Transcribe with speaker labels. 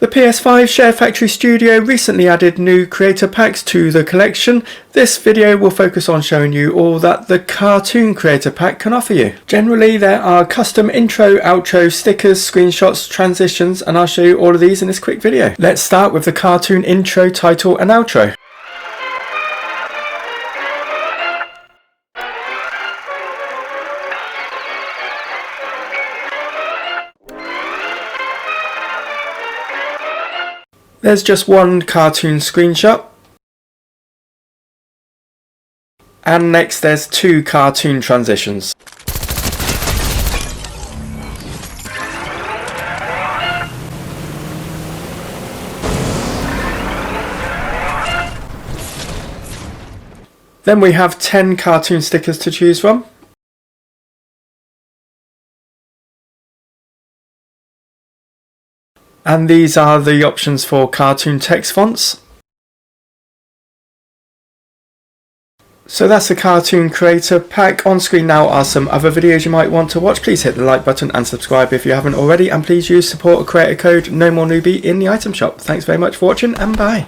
Speaker 1: The PS5 Share Factory Studio recently added new creator packs to the collection. This video will focus on showing you all that the Cartoon Creator Pack can offer you. Generally there are custom intro, outro, stickers, screenshots, transitions, and I'll show you all of these in this quick video. Let's start with the cartoon intro, title and outro. There's just one cartoon screenshot. And next there's two cartoon transitions. Then we have 10 cartoon stickers to choose from. And these are the options for cartoon text fonts. So that's the Cartoon Creator Pack. On screen now are some other videos you might want to watch. Please hit the like button and subscribe if you haven't already, and please use support creator code NOMORENEWBIE in the item shop. Thanks very much for watching and bye.